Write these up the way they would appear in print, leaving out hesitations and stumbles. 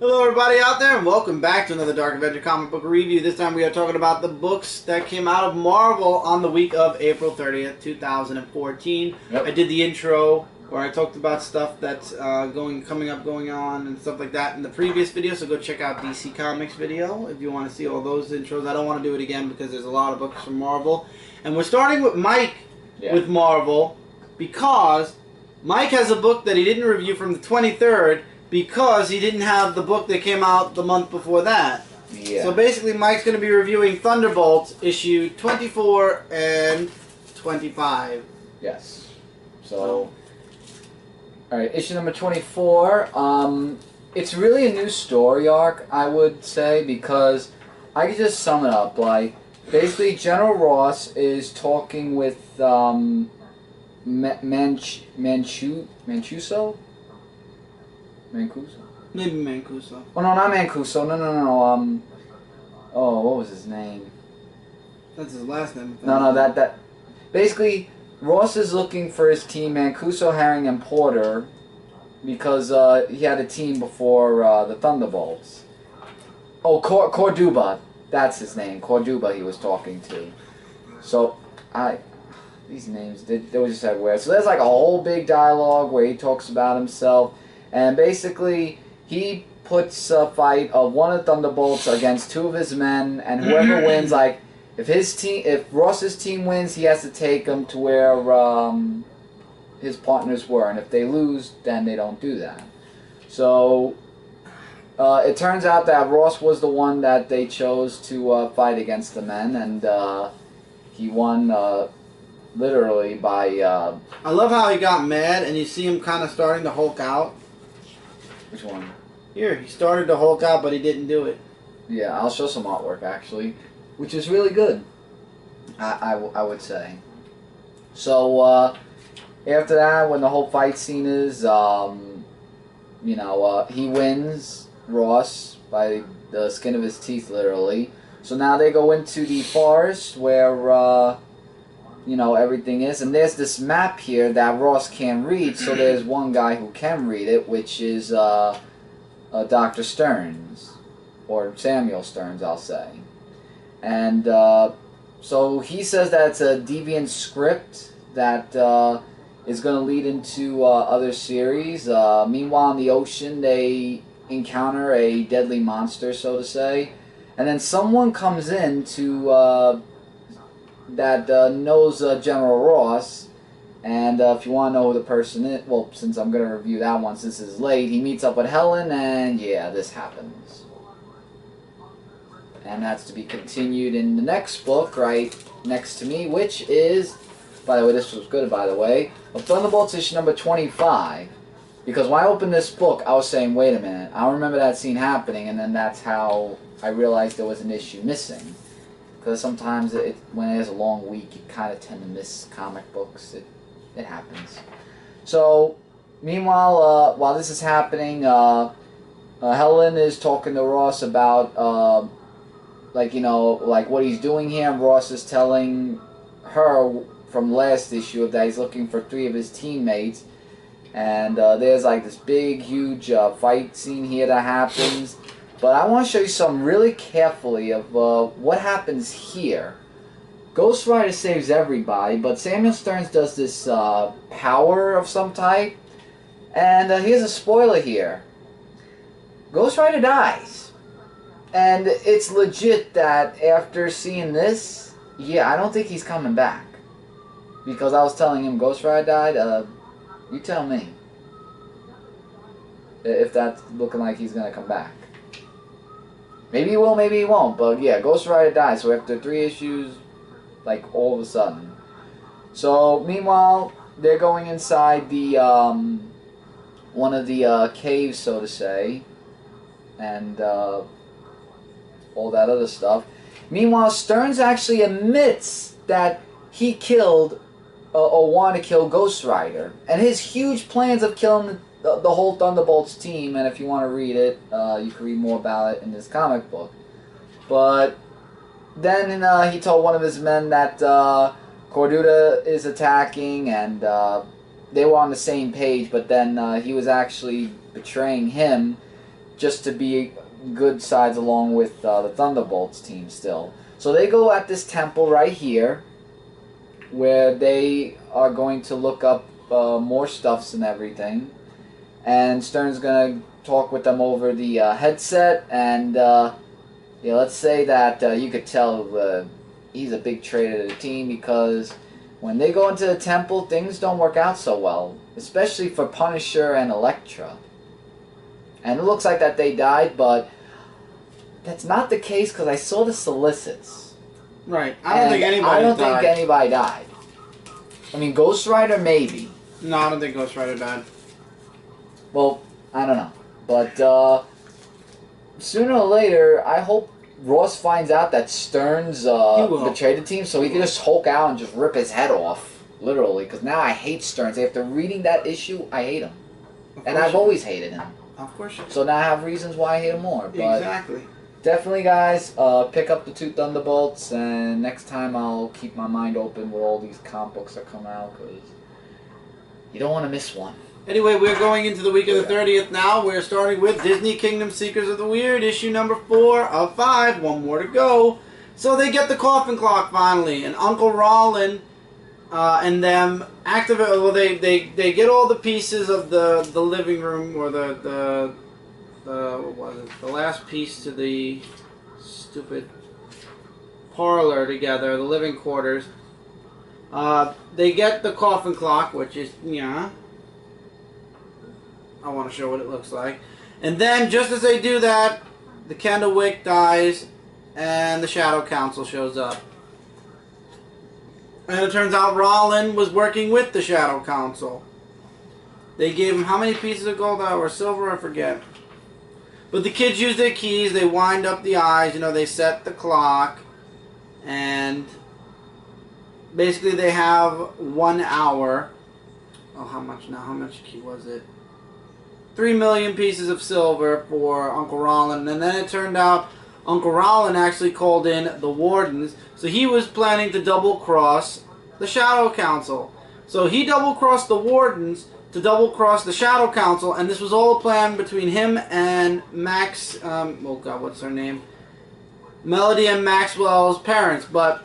Hello everybody out there and welcome back to another Dark Avenger Comic Book review. This time we are talking about the books that came out of Marvel on the week of April 30th, 2014. Yep. I did the intro where I talked about stuff that's going on and stuff like that in the previous video, so go check out DC Comics video if you want to see all those intros. I don't want to do it again because there's a lot of books from Marvel. And we're starting with Mike with Marvel because Mike has a book that he didn't review from the 23rd because he didn't have the book that came out the month before that. Yeah. So basically Mike's going to be reviewing Thunderbolts issue 24 and 25. Yes. So, alright, issue number 24. It's really a new story arc, I would say, because I could just sum it up. Like, basically, General Ross is talking with Mancuso? Maybe Mancuso. Oh, no, not Mancuso. No. Oh, what was his name? That's his last name. No, that. Basically, Ross is looking for his team, Mancuso, Herring, and Porter, because he had a team before the Thunderbolts. Oh, Corduba. That's his name. Corduba he was talking to. So, these names, they was just everywhere. So there's like a whole big dialogue where he talks about himself. And basically, he puts a fight of one of the Thunderbolts against two of his men, and whoever wins, like, if Ross's team wins, he has to take them to where his partners were, and if they lose, then they don't do that. So, it turns out that Ross was the one that they chose to fight against the men, and he won literally by... I love how he got mad, and you see him kind of starting to Hulk out. Which one? Here, he started to Hulk out, but he didn't do it. Yeah, I'll show some artwork, actually, which is really good, I would say. So, after that, when the whole fight scene is, he wins, Ross, by the skin of his teeth, literally. So now they go into the forest where, everything is. And there's this map here that Ross can't read, so there's one guy who can read it, which is Dr. Stearns. Or Samuel Stearns, I'll say. And so he says that it's a deviant script that is going to lead into other series. Meanwhile, in the ocean, they encounter a deadly monster, so to say. And then someone comes in to... that knows General Ross, and if you want to know who the person is, well, since I'm going to review that one since it's late, he meets up with Helen, and yeah, this happens. And that's to be continued in the next book, right next to me, which is, by the way, this was good, by the way, of Thunderbolts issue number 25, because when I opened this book, I was saying, wait a minute, I don't remember that scene happening, and then that's how I realized there was an issue missing. Because sometimes when there's a long week, you kind of tend to miss comic books. It happens. So, meanwhile, while this is happening, Helen is talking to Ross about, what he's doing here. And Ross is telling her from last issue that he's looking for 3 of his teammates. And there's like this big, huge fight scene here that happens. But I want to show you something really carefully of what happens here. Ghost Rider saves everybody, but Samuel Stearns does this power of some type. And here's a spoiler here. Ghost Rider dies. And it's legit that after seeing this, yeah, I don't think he's coming back. Because I was telling him Ghost Rider died, you tell me. If that's looking like he's going to come back. Maybe he will, maybe he won't, but yeah, Ghost Rider dies, so after 3 issues, like, all of a sudden. So, meanwhile, they're going inside the, one of the, caves, so to say, and, all that other stuff. Meanwhile, Stearns actually admits that he killed, or wanted to kill Ghost Rider, and his huge plans of killing the whole Thunderbolts team, and if you want to read it, you can read more about it in this comic book. But then he told one of his men that Corduda is attacking, and they were on the same page, but then he was actually betraying him just to be good sides along with the Thunderbolts team still. So they go at this temple right here, where they are going to look up more stuffs and everything. And Stern's going to talk with them over the headset. And yeah, let's say that you could tell he's a big traitor to the team, because when they go into the temple, things don't work out so well, especially for Punisher and Elektra. And it looks like that they died, but that's not the case, because I saw the solicits. Right. I don't think anybody died. I mean, Ghost Rider maybe. No, I don't think Ghost Rider died. Well, I don't know. But sooner or later, I hope Ross finds out that Stern's betrayed the team, so he can just Hulk out and just rip his head off. Literally. Because now I hate Stearns. After reading that issue, I hate him. And I've always hated him. Of course you do. So now I have reasons why I hate him more. But exactly. Definitely, guys, pick up the 2 Thunderbolts, and next time I'll keep my mind open with all these comic books that come out, because you don't want to miss one. Anyway, we're going into the week of the 30th now. We're starting with Disney Kingdom Seekers of the Weird, issue number 4 of 5. One more to go. So they get the coffin clock finally, and Uncle Rollin and them activate. Well, they get all the pieces of the living room, or the what was it? The last piece to the stupid parlor together, the living quarters. They get the coffin clock, which is, yeah. I want to show what it looks like. And then, just as they do that, the candle wick dies, and the Shadow Council shows up. And it turns out Rollin was working with the Shadow Council. They gave him how many pieces of gold or silver? I forget. But the kids use their keys, they wind up the eyes, they set the clock, and basically they have 1 hour. Oh, how much now? How much key was it? 3 million pieces of silver for Uncle Rollin, and then it turned out Uncle Rollin actually called in the Wardens, so he was planning to double-cross the Shadow Council. So he double-crossed the Wardens to double-cross the Shadow Council, and this was all a plan between him and Max, oh god, what's her name? Melody and Maxwell's parents, but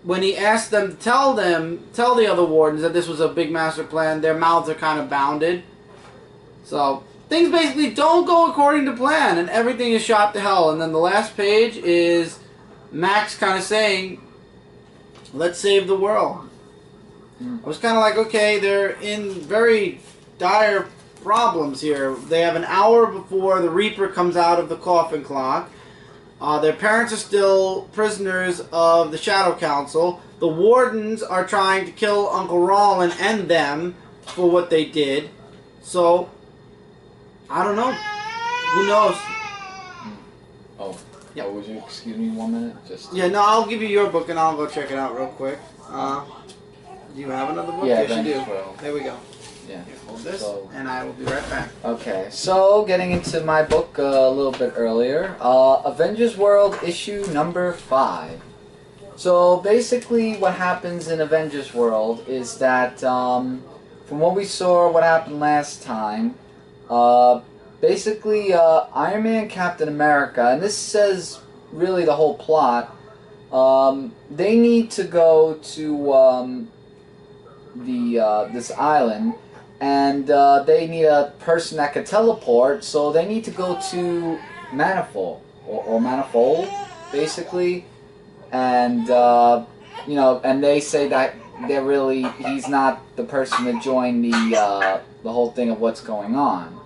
when he asked them to tell the other Wardens that this was a big master plan, their mouths are kind of bounded. So, things basically don't go according to plan, and everything is shot to hell. And then the last page is Max kind of saying, let's save the world. I was kind of like, okay, they're in very dire problems here. They have an hour before the Reaper comes out of the coffin clock. Their parents are still prisoners of the Shadow Council. The Wardens are trying to kill Uncle Rollin and them for what they did. So, I don't know. Who knows? Oh. Yeah. Would you excuse me 1 minute? Yeah, no, I'll give you your book and I'll go check it out real quick. Do you have another book? Yeah, yes, you do. World. There we go. Yeah. Here, hold this, and I will be right back. Okay, so getting into my book a little bit earlier, Avengers World issue number 5. So basically, what happens in Avengers World is that from what we saw, what happened last time, basically Iron Man, Captain America, and this says really the whole plot. They need to go to this island, and they need a person that could teleport, so they need to go to Manifold, or Manifold, basically, and and they say that he's not the person to join the whole thing of what's going on.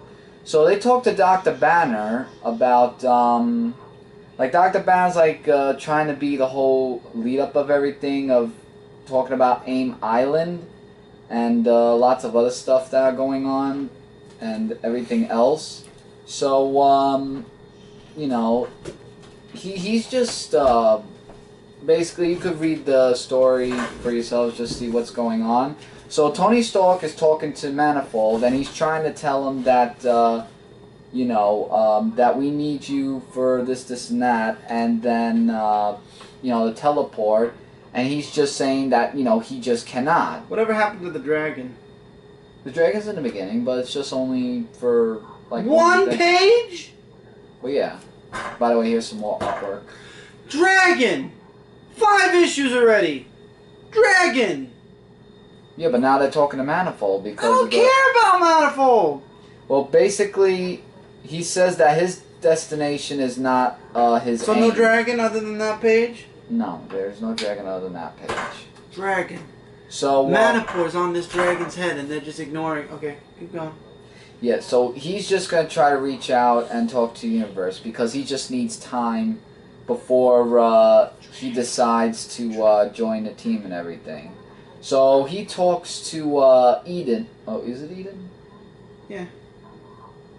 So they talk to Dr. Banner about Dr. Banner's trying to be the whole lead up of everything, of talking about AIM Island and lots of other stuff that are going on and everything else. So he's just basically, you could read the story for yourselves, just see what's going on. So Tony Stark is talking to Manifold, and he's trying to tell him that that we need you for this, and that, and then the teleport. And he's just saying that, he just cannot. Whatever happened to the dragon? The dragon's in the beginning, but it's just only for, one page? Well, yeah. By the way, here's some more artwork. Dragon! 5 issues already! Dragon! Yeah, but now they're talking to Manifold I because don't care about Manifold! Well, basically, he says that his destination is not his So aim. no dragon other than that page? No, there's no dragon other than that page. Dragon. So Manifold's on this dragon's head and they're just ignoring. Okay, keep going. yeah, so he's just gonna try to reach out and talk to Universe because he just needs time before he decides to join the team and everything. So he talks to Eden. Oh, is it Eden? Yeah.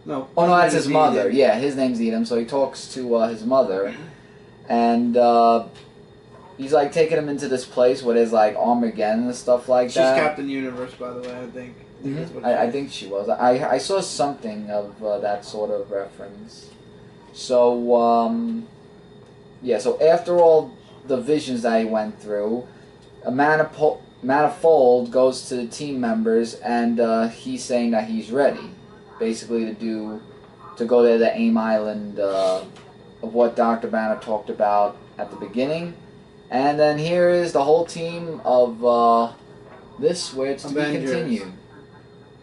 No. Oh no, that's his mother. Eden. Yeah, his name's Eden. So he talks to his mother, and he's like taking him into this place where there's like Armageddon and stuff like She's that. Captain Universe, by the way, I think. That's what I think she was. I saw something of that sort of reference. So yeah. So after all the visions that he went through, a Manifold goes to the team members and he's saying that he's ready, basically to go to the AIM Island of what Dr. Banner talked about at the beginning. And then here is the whole team of this, where it's to Avengers. be continued.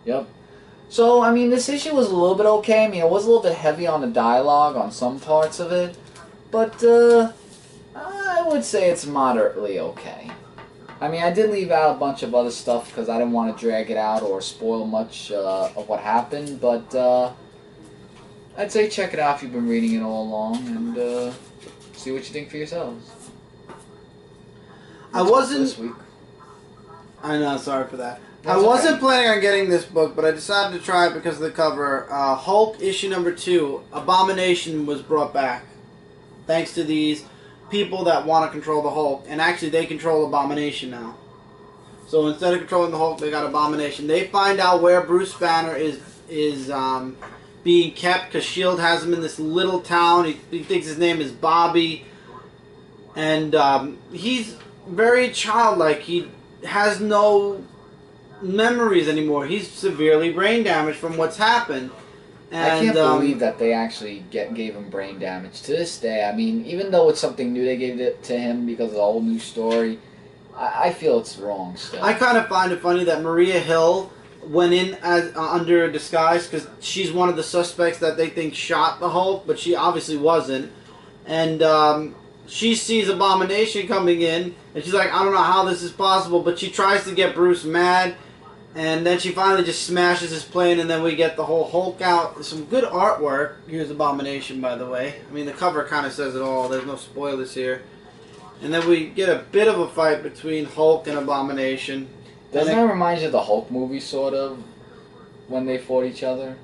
Yep. So, I mean, this issue was a little bit okay. I mean, it was a little bit heavy on the dialogue on some parts of it. But, I would say it's moderately okay. I mean, I did leave out a bunch of other stuff because I didn't want to drag it out or spoil much of what happened. But, I'd say check it out if you've been reading it all along and see what you think for yourselves. I wasn't. This week. I know, sorry for that. That's I wasn't okay. planning on getting this book, but I decided to try it because of the cover. Hulk issue number 2, Abomination was brought back. Thanks to these people that want to control the Hulk. And actually, they control Abomination now. So instead of controlling the Hulk, they got Abomination. They find out where Bruce Banner is being kept because S.H.I.E.L.D. has him in this little town. He thinks his name is Bobby. And he's very childlike. He has no memories anymore. He's severely brain damaged from what's happened. And, I can't believe that they actually gave him brain damage to this day. I mean, even though it's something new they gave it to him because of the whole new story, I feel it's wrong still. I kind of find it funny that Maria Hill went in as under a disguise because she's one of the suspects that they think shot the Hulk, but she obviously wasn't. And she sees Abomination coming in, and she's like, I don't know how this is possible, but she tries to get Bruce mad. And then she finally just smashes his plane, and then we get the whole Hulk out. Some good artwork. Here's Abomination, by the way. I mean, the cover kind of says it all. There's no spoilers here. And then we get a bit of a fight between Hulk and Abomination. Doesn't that remind you of the Hulk movie, sort of, when they fought each other?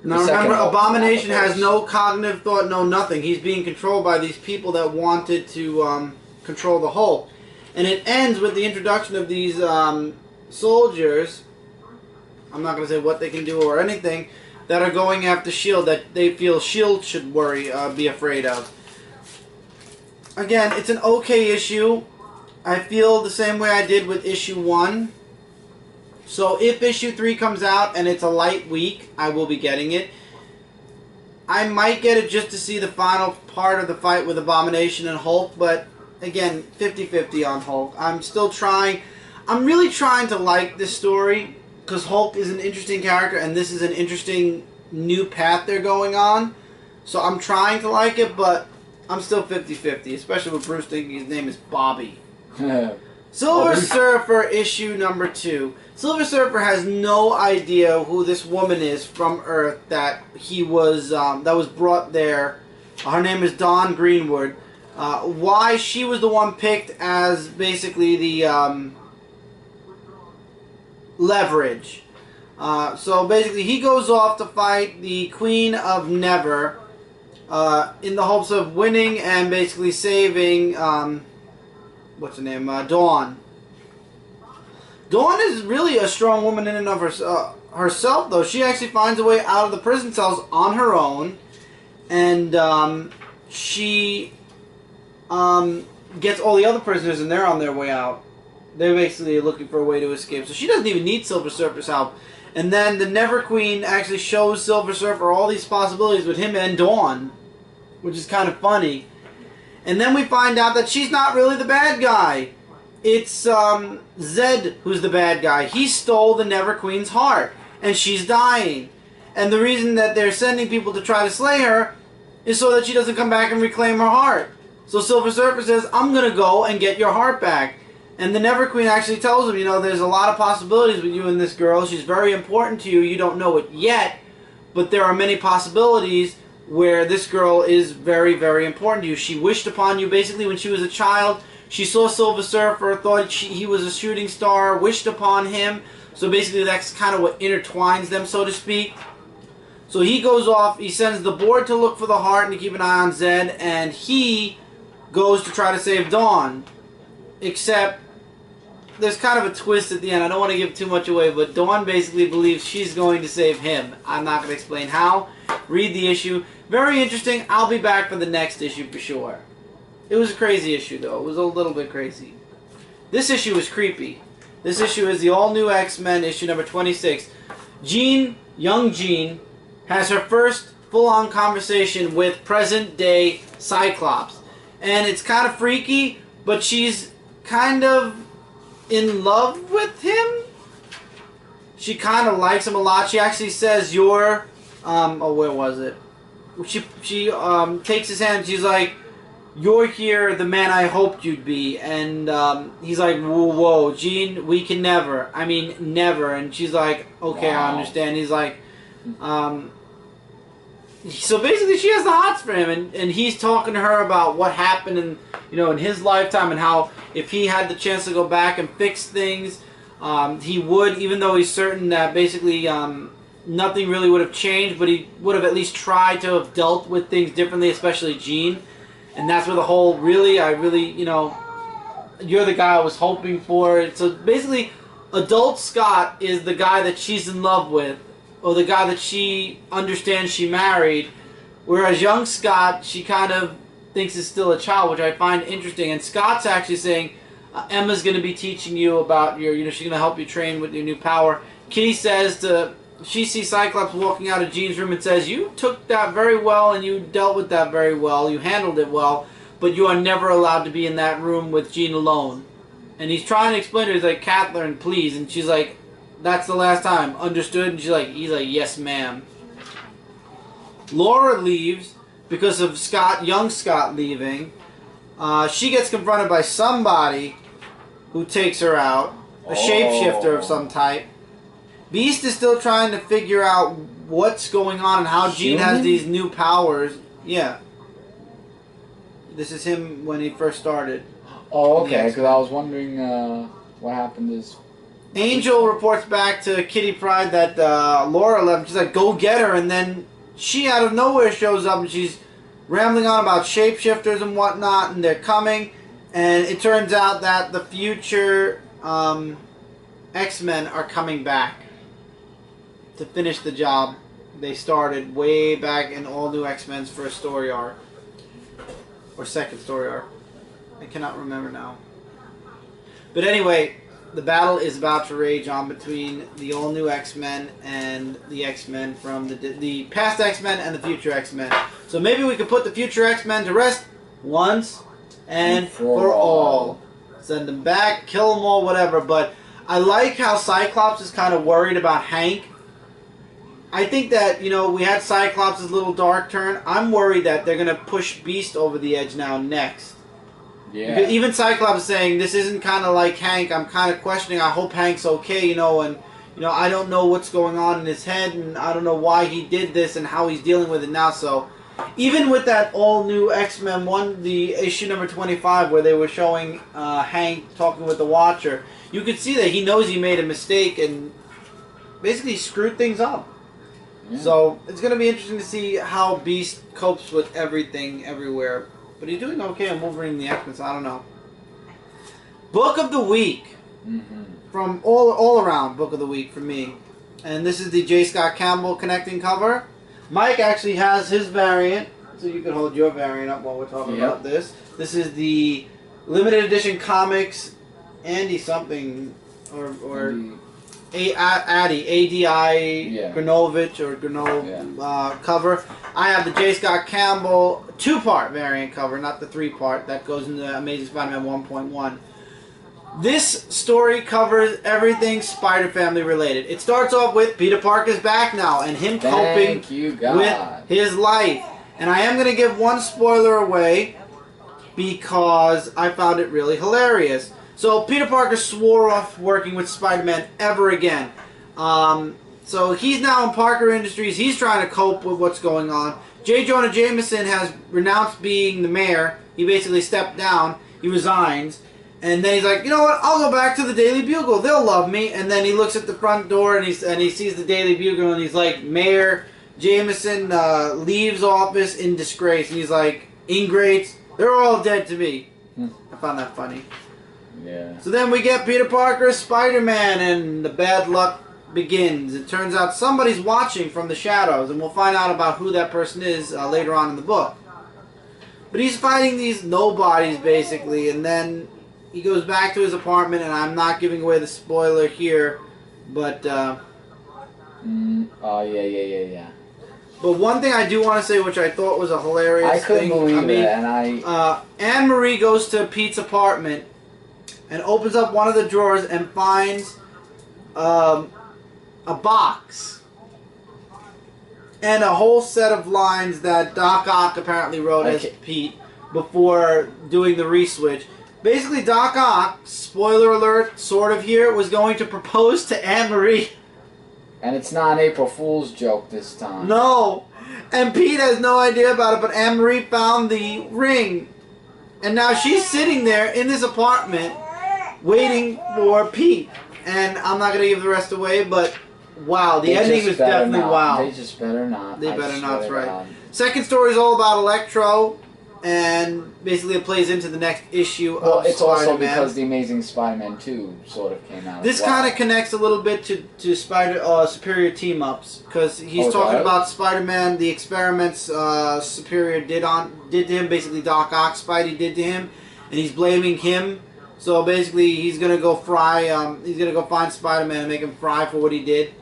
Now The second remember, Hulk, Abomination not the has first. no cognitive thought, no nothing. He's being controlled by these people that wanted to control the Hulk. And it ends with the introduction of these soldiers. I'm not going to say what they can do or anything, that are going after S.H.I.E.L.D. that they feel S.H.I.E.L.D. should be afraid of. Again, it's an okay issue. I feel the same way I did with issue 1. So if issue 3 comes out and it's a light week, I will be getting it. I might get it just to see the final part of the fight with Abomination and Hulk, but again, 50-50 on Hulk. I'm still trying. I'm really trying to like this story, because Hulk is an interesting character, and this is an interesting new path they're going on. So I'm trying to like it, but I'm still 50-50, especially with Bruce thinking his name is Bobby. Silver Surfer issue number 2. Silver Surfer has no idea who this woman is from Earth that he was that was brought there. Her name is Dawn Greenwood. Why she was the one picked as basically the leverage. So basically he goes off to fight the Queen of Never in the hopes of winning and basically saving what's her name? Dawn. Dawn is really a strong woman in and of herself, though. She actually finds a way out of the prison cells on her own, and she gets all the other prisoners, and they're on their way out. They're basically looking for a way to escape. So she doesn't even need Silver Surfer's help. And then the Never Queen actually shows Silver Surfer all these possibilities with him and Dawn which is kind of funny. And then we find out that she's not really the bad guy. It's Zed who's the bad guy. He stole the Never Queen's heart, and she's dying. And the reason that they're sending people to try to slay her is so that she doesn't come back and reclaim her heart. So Silver Surfer says, I'm going to go and get your heart back. And the Never Queen actually tells him, you know, there's a lot of possibilities with you and this girl. She's very important to you. You don't know it yet, but there are many possibilities where this girl is very, very important to you. She wished upon you basically when she was a child. She saw Silver Surfer, thought he was a shooting star, wished upon him. So basically that's kind of what intertwines them, so to speak. So he goes off, he sends the board to look for the heart and to keep an eye on Zed, and he goes to try to save Dawn. Except there's kind of a twist at the end. I don't want to give too much away, but Dawn basically believes she's going to save him. I'm not going to explain how. Read the issue. Very interesting. I'll be back for the next issue for sure. It was a crazy issue, though. It was a little bit crazy. This issue is creepy. This issue is the all-new X-Men issue number 26. Jean, young Jean, has her first full-on conversation with present-day Cyclops. And it's kind of freaky, but she's kind of in love with him. She kind of likes him a lot. She actually says, you're... where was it? She takes his hand and she's like, you're here, the man I hoped you'd be. And he's like, whoa, Jean, we can never. I mean, never. And she's like, okay, wow. I understand. He's like, so basically she has the hots for him. And he's talking to her about what happened in, you know, in his lifetime and how if he had the chance to go back and fix things, he would, even though he's certain that basically nothing really would have changed, but he would have at least tried to have dealt with things differently, especially Jean. And that's where the whole, you know, you're the guy I was hoping for. So basically, adult Scott is the guy that she's in love with, or the guy that she understands she married, whereas young Scott, she kind of thinks is still a child, which I find interesting. And Scott's actually saying, Emma's going to be teaching you about your, you know, she's going to help you train with your new power. Kitty says to... She sees Cyclops walking out of Jean's room and says, you took that very well and you dealt with that very well. You handled it well, but you are never allowed to be in that room with Jean alone. And he's trying to explain to her, he's like, Kathleen, please. And she's like, that's the last time. Understood? And he's like, yes, ma'am. Laura leaves because of young Scott leaving. She gets confronted by somebody who takes her out. A shapeshifter of some type. Beast is still trying to figure out what's going on and how Jean has these new powers. Yeah. This is him when he first started. Oh, okay, because I was wondering what happened is... Angel reports back to Kitty Pryde that Laura left. She's like, go get her. And then she out of nowhere shows up and she's rambling on about shapeshifters and whatnot, and they're coming. And it turns out that the future X-Men are coming back to finish the job they started way back in all new X-Men's first story arc. Or second story arc. I cannot remember now. But anyway, the battle is about to rage on between the all new X-Men and the X-Men from the past X-Men and the future X-Men. So maybe we could put the future X-Men to rest once and for all. Send them back, kill them all, whatever. But I like how Cyclops is kind of worried about Hank. I think that, you know, we had Cyclops' little dark turn. I'm worried that they're going to push Beast over the edge now next. Yeah. Because even Cyclops is saying, this isn't kind of like Hank. I'm kind of questioning. I hope Hank's okay, you know, and, you know, I don't know what's going on in his head, and I don't know why he did this and how he's dealing with it now. So, even with that all-new X-Men one, the issue number 25, where they were showing Hank talking with the Watcher, you could see that he knows he made a mistake and basically screwed things up. Yeah. So, it's going to be interesting to see how Beast copes with everything, everywhere. But he's doing okay on Wolverine and the X-Men, so I don't know. Book of the Week. Mm-hmm. From all around Book of the Week for me. And this is the J. Scott Campbell connecting cover. Mike actually has his variant, so you can hold your variant up while we're talking about this. This is the limited edition comics Andy something, or Addy, A-D-I, Yeah. Granovich or Granov cover. I have the J. Scott Campbell 2-part variant cover, not the 3-part. That goes into Amazing Spider-Man 1.1. This story covers everything Spider Family related. It starts off with Peter Parker's back now and him coping with his life. And I am going to give one spoiler away because I found it really hilarious. So Peter Parker swore off working with Spider-Man ever again. So he's now in Parker Industries. He's trying to cope with what's going on. J. Jonah Jameson has renounced being the mayor. He basically stepped down. He resigns. And then he's like, you know what? I'll go back to the Daily Bugle. They'll love me. And then he looks at the front door and he sees the Daily Bugle and he's like, Mayor Jameson leaves office in disgrace. And he's like, ingrates, they're all dead to me. I found that funny. Yeah. So then we get Peter Parker as Spider-Man and the bad luck begins. It turns out somebody's watching from the shadows, and we'll find out about who that person is later on in the book. But he's fighting these nobodies basically, and then he goes back to his apartment, and I'm not giving away the spoiler here, but oh yeah. But one thing I do want to say, which I thought was a hilarious thing. I couldn't believe it, and Anne-Marie goes to Pete's apartment and opens up one of the drawers and finds a box and a whole set of lines that Doc Ock apparently wrote as Pete before doing the re-switch. Basically, Doc Ock, spoiler alert, sort of here, was going to propose to Anne-Marie. And it's not an April Fool's joke this time. No! And Pete has no idea about it, but Anne-Marie found the ring. And now she's sitting there in this apartment waiting for Pete. And I'm not going to give the rest away, but wow, the ending was definitely wow. They just better not. They better not, that's right. Second story is all about Electro, and basically it plays into the next issue of Spider-Man. Well, it's also because The Amazing Spider-Man 2 sort of came out. This kind of connects a little bit to Superior team-ups, because he's talking about Spider-Man, the experiments Superior did to him, basically Doc Ock, Spidey did to him, and he's blaming him. So basically, he's gonna go he's gonna go find Spider-Man and make him fry for what he did.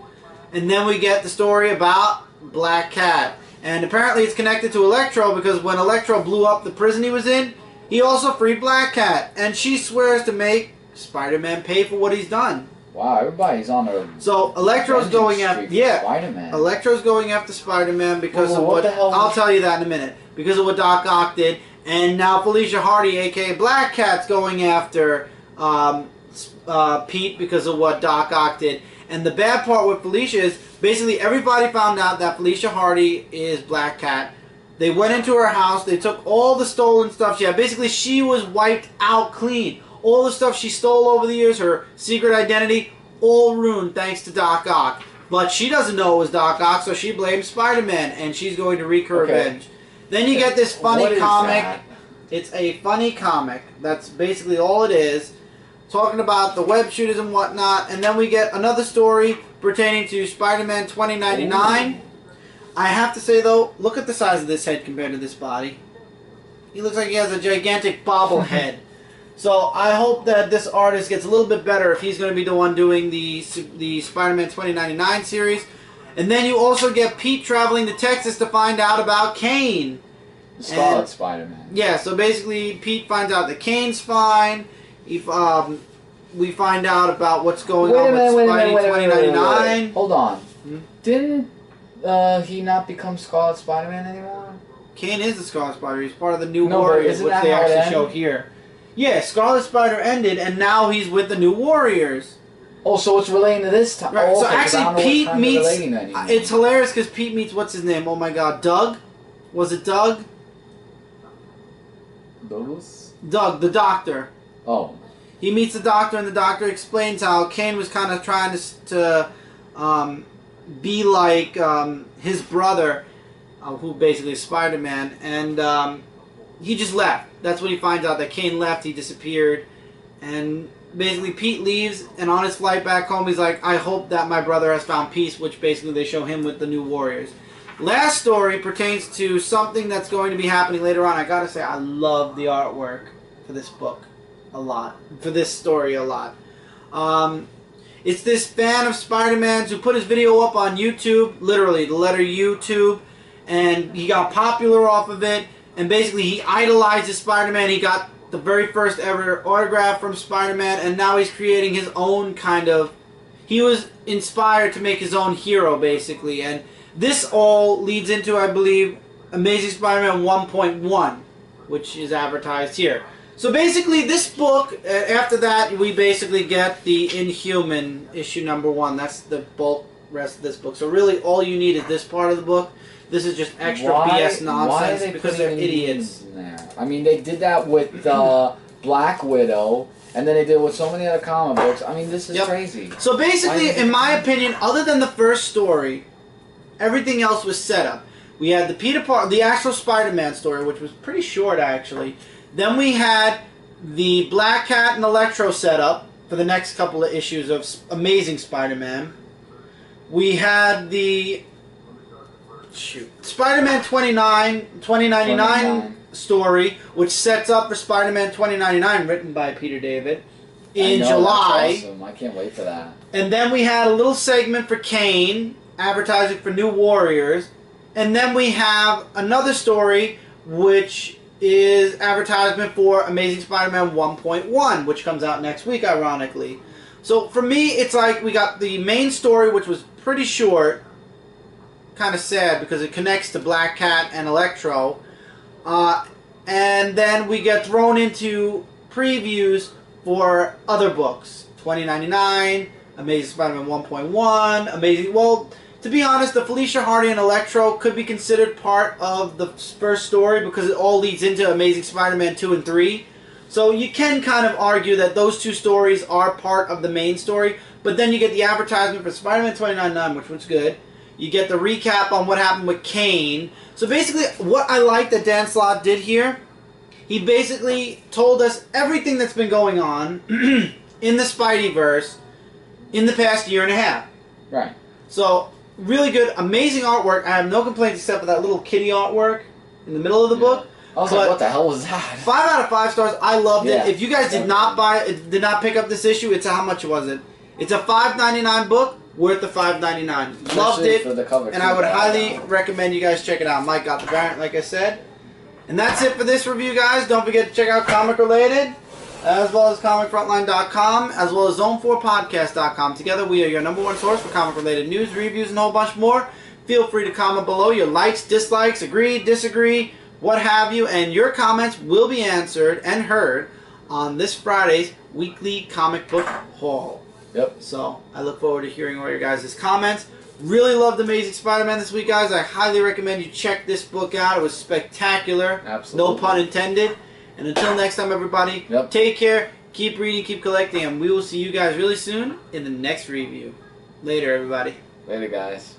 And then we get the story about Black Cat. And apparently it's connected to Electro because when Electro blew up the prison he was in, he also freed Black Cat. And she swears to make Spider-Man pay for what he's done. Wow, everybody's on a... So Electro's going after... Yeah, Spider-Man. Electro's going after Spider-Man because of what... I'll tell you that in a minute. Because of what Doc Ock did. And now Felicia Hardy, a.k.a. Black Cat's going after Pete because of what Doc Ock did. And the bad part with Felicia is basically everybody found out that Felicia Hardy is Black Cat. They went into her house. They took all the stolen stuff she had. Basically, she was wiped out clean. All the stuff she stole over the years, her secret identity, all ruined thanks to Doc Ock. But she doesn't know it was Doc Ock, so she blames Spider-Man, and she's going to wreak her revenge. Then you get this funny comic. It's a funny comic. That's basically all it is. Talking about the web shooters and whatnot. And then we get another story pertaining to Spider-Man 2099. Ooh. I have to say, though, look at the size of this head compared to this body. He looks like he has a gigantic bobblehead. So I hope that this artist gets a little bit better if he's going to be the one doing the Spider-Man 2099 series. And then you also get Pete traveling to Texas to find out about Kane. Scarlet Spider-Man. Yeah, so basically Pete finds out that Kane's fine. We find out about what's going on with Spidey 2099. Hold on. Didn't he not become Scarlet Spider-Man anymore? Kane is the Scarlet Spider. He's part of the New Warriors, which they actually show here. Yeah, Scarlet Spider ended, and now he's with the New Warriors. Oh, so it's relating to this time. Right. Oh, so okay, actually, Pete meets... It's hilarious because Pete meets... What's his name? Oh my god. Doug? Was it Doug? Doug, the doctor. Oh. He meets the doctor, and the doctor explains how Kane was kind of trying to be like his brother, who basically is Spider-Man, and he just left. That's when he finds out that Kane left, he disappeared, and basically Pete leaves, and on his flight back home, he's like, I hope that my brother has found peace, which basically they show him with the New Warriors. Last story pertains to something that's going to be happening later on. I gotta say, I love the artwork for this book a lot. For this story a lot. It's this fan of Spider-Man's who put his video up on YouTube, literally the letter YouTube, and he got popular off of it, and basically he idolizes Spider-Man. He got the very first ever autograph from Spider-Man, and now he's creating his own kind of... He was inspired to make his own hero, basically, and this all leads into, I believe, Amazing Spider-Man 1.1, which is advertised here. So basically, this book, after that, we basically get the Inhuman issue #1. That's the bulk rest of this book. So really, all you need is this part of the book. This is just extra BS nonsense because they're idiots. In there? I mean, they did that with Black Widow, and then they did it with so many other comic books. I mean, this is crazy. So basically, in my opinion, other than the first story, everything else was set up. We had the actual Spider-Man story, which was pretty short, actually. Then we had the Black Cat and Electro setup for the next couple of issues of Amazing Spider-Man. We had the Spider-Man 2099 story, which sets up for Spider-Man 2099, written by Peter David, in July. That's awesome. I can't wait for that. And then we had a little segment for Kane, advertising for New Warriors. And then we have another story, which is advertisement for Amazing Spider-Man 1.1, which comes out next week, ironically. So for me, it's like we got the main story, which was pretty short, kind of sad because it connects to Black Cat and Electro, and then we get thrown into previews for other books. 2099, Amazing Spider-Man 1.1, Amazing... Well, to be honest, the Felicia Hardy and Electro could be considered part of the first story because it all leads into Amazing Spider-Man 2 and 3. So you can kind of argue that those two stories are part of the main story, but then you get the advertisement for Spider-Man 2099, which was good. You get the recap on what happened with Kane. So basically, what I like that Dan Slott did here, he basically told us everything that's been going on in the Spideyverse in the past year and a half. Right. So... really good, amazing artwork. I have no complaints except for that little kitty artwork in the middle of the book. I was like, what the hell was that? 5 out of 5 stars. I loved it. If you guys did not did not pick up this issue, it's how much was it? It's a $5.99 book, worth the $5.99. Loved it, for the cover and I would highly recommend you guys check it out. Mike got the variant, like I said. And that's it for this review, guys. Don't forget to check out Comic Related, as well as ComicFrontline.com, as well as Zone4Podcast.com. Together, we are your #1 source for comic-related news, reviews, and a whole bunch more. Feel free to comment below your likes, dislikes, agree, disagree, what have you, and your comments will be answered and heard on this Friday's weekly comic book haul. Yep. So, I look forward to hearing all your guys' comments. Really loved Amazing Spider-Man this week, guys. I highly recommend you check this book out. It was spectacular. Absolutely. No pun intended. And until next time, everybody, take care, keep reading, keep collecting, and we will see you guys really soon in the next review. Later, everybody. Later, guys.